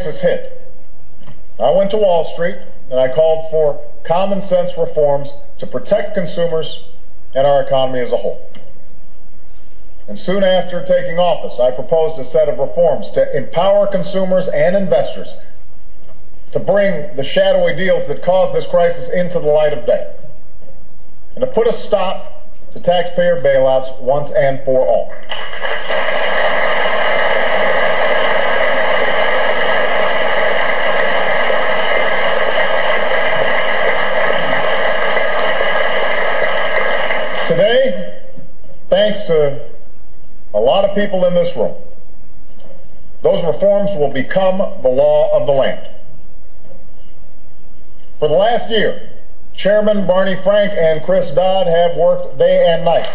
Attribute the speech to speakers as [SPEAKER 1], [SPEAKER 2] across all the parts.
[SPEAKER 1] crisis hit, I went to Wall Street and I called for common sense reforms to protect consumers and our economy as a whole. And soon after taking office, I proposed a set of reforms to empower consumers and investors to bring the shadowy deals that caused this crisis into the light of day, and to put a stop to taxpayer bailouts once and for all. Today, thanks to a lot of people in this room, those reforms will become the law of the land. For the last year, Chairman Barney Frank and Chris Dodd have worked day and night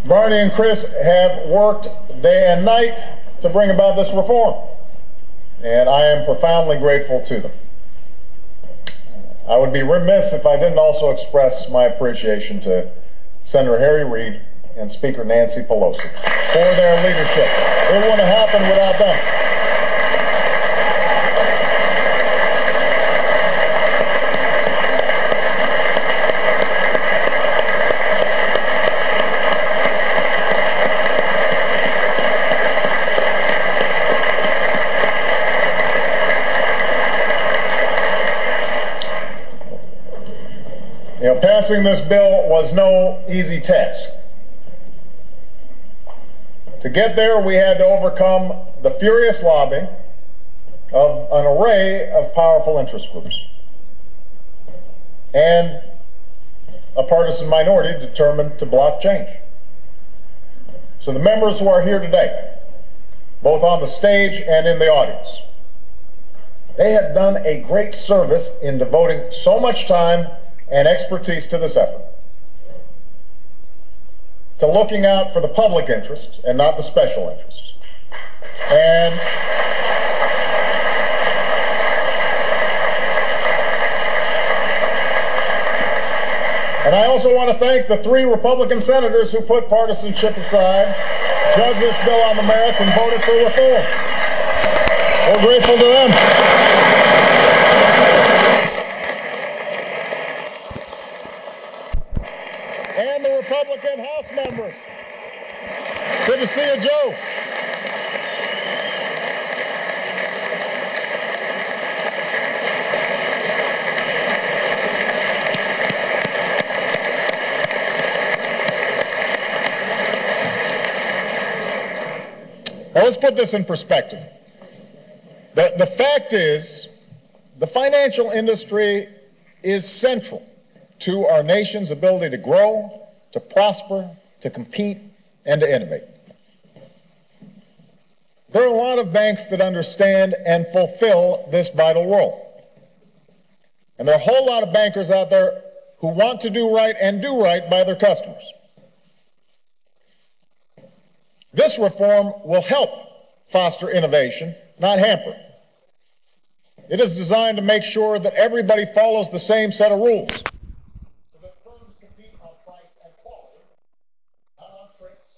[SPEAKER 1] Barney and Chris have worked day and night to bring about this reform, and I am profoundly grateful to them. I would be remiss if I didn't also express my appreciation to Senator Harry Reid and Speaker Nancy Pelosi for their leadership. It wouldn't have happened without them. Passing this bill was no easy task. To get there, we had to overcome the furious lobbying of an array of powerful interest groups and a partisan minority determined to block change. So the members who are here today, both on the stage and in the audience, they have done a great service in devoting so much time and expertise to this effort, to looking out for the public interest and not the special interests. And I also want to thank the 3 Republican senators who put partisanship aside, judged this bill on the merits, and voted for reform. We're grateful to them. And the Republican House members. Good to see you, Joe. Now let's put this in perspective. The fact is, the financial industry is central to our nation's ability to grow, to prosper, to compete, and to innovate. There are a lot of banks that understand and fulfill this vital role. And there are a whole lot of bankers out there who want to do right and do right by their customers. This reform will help foster innovation, not hamper it. It is designed to make sure that everybody follows the same set of rules, so that firms compete on price and quality, not on tricks,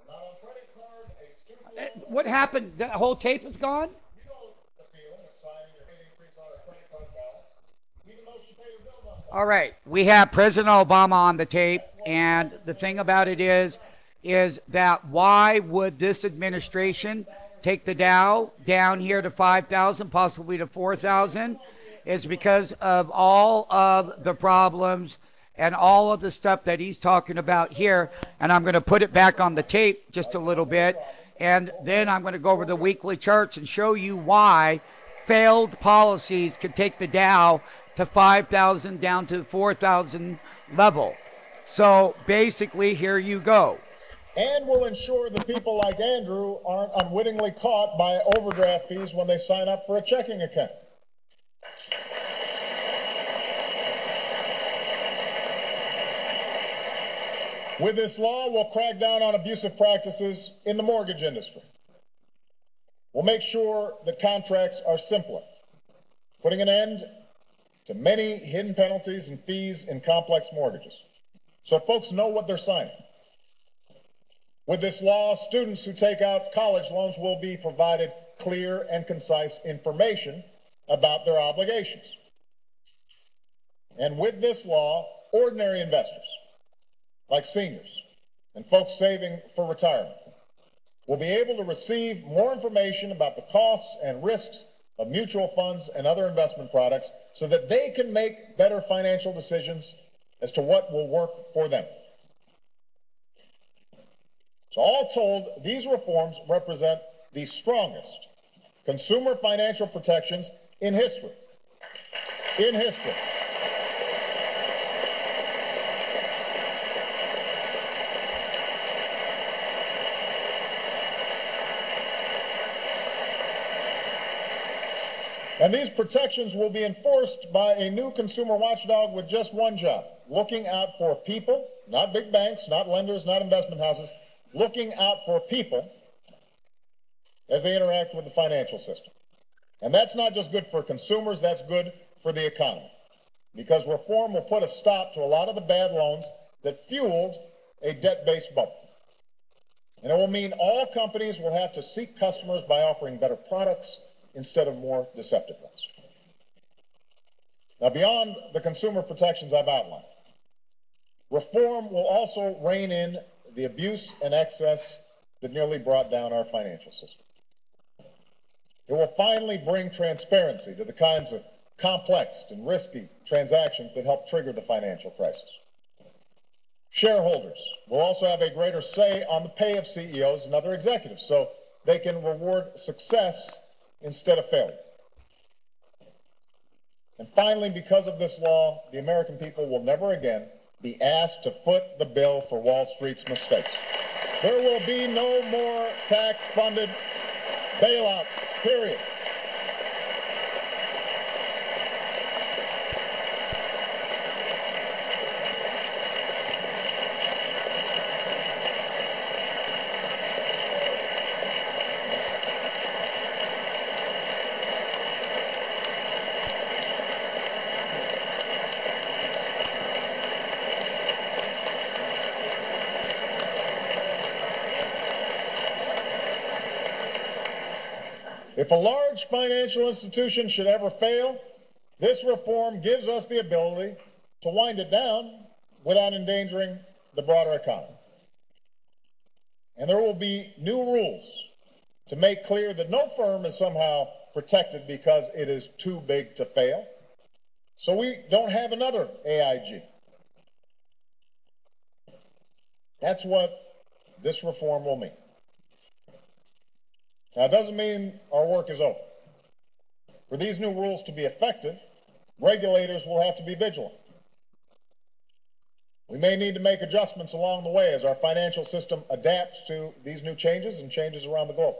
[SPEAKER 1] not on credit card, a student loan.
[SPEAKER 2] What happened? The whole tape is gone?
[SPEAKER 1] You know the feeling of signing your rate increase on a credit card balance, even though you pay your bill on time.
[SPEAKER 2] All right. We have President Obama on the tape, and the thing about it is that why would this administration take the Dow down here to 5,000, possibly to 4,000, is because of all of the problems and all of the stuff that he's talking about here. And I'm going to put it back on the tape just a little bit. And then I'm going to go over the weekly charts and show you why failed policies could take the Dow to 5,000 down to 4,000 level. So basically, here you go.
[SPEAKER 1] And will ensure that people like Andrew aren't unwittingly caught by overdraft fees when they sign up for a checking account. With this law, we'll crack down on abusive practices in the mortgage industry. We'll make sure that contracts are simpler, putting an end to many hidden penalties and fees in complex mortgages, so folks know what they're signing. With this law, students who take out college loans will be provided clear and concise information about their obligations. And with this law, ordinary investors, like seniors and folks saving for retirement, will be able to receive more information about the costs and risks of mutual funds and other investment products so that they can make better financial decisions as to what will work for them. So all told, these reforms represent the strongest consumer financial protections in history. In history. And these protections will be enforced by a new consumer watchdog with just one job: looking out for people, not big banks, not lenders, not investment houses, looking out for people as they interact with the financial system. And that's not just good for consumers, that's good for the economy, because reform will put a stop to a lot of the bad loans that fueled a debt-based bubble. And it will mean all companies will have to seek customers by offering better products instead of more deceptive ones. Now, beyond the consumer protections I've outlined, reform will also rein in the abuse and excess that nearly brought down our financial system. It will finally bring transparency to the kinds of complex and risky transactions that helped trigger the financial crisis. Shareholders will also have a greater say on the pay of CEOs and other executives, so they can reward success instead of failure. And finally, because of this law, the American people will never again be asked to foot the bill for Wall Street's mistakes. There will be no more tax-funded bailouts, period. If a large financial institution should ever fail, this reform gives us the ability to wind it down without endangering the broader economy. And there will be new rules to make clear that no firm is somehow protected because it is too big to fail, so we don't have another AIG. That's what this reform will mean. Now, it doesn't mean our work is over. For these new rules to be effective, regulators will have to be vigilant. We may need to make adjustments along the way as our financial system adapts to these new changes and changes around the globe.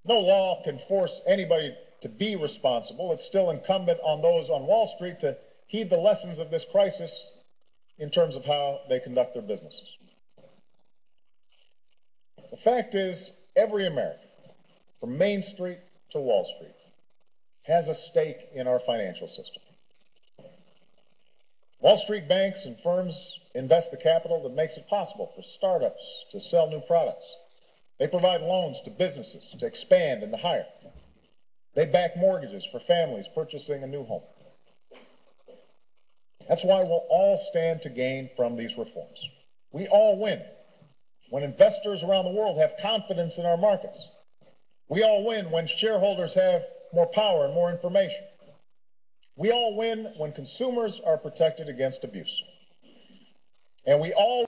[SPEAKER 1] No law can force anybody to be responsible. It's still incumbent on those on Wall Street to heed the lessons of this crisis in terms of how they conduct their businesses. The fact is, every American, from Main Street to Wall Street, has a stake in our financial system. Wall Street banks and firms invest the capital that makes it possible for startups to sell new products. They provide loans to businesses to expand and to hire. They back mortgages for families purchasing a new home. That's why we'll all stand to gain from these reforms. We all win when investors around the world have confidence in our markets. We all win when shareholders have more power and more information. We all win when consumers are protected against abuse. And we all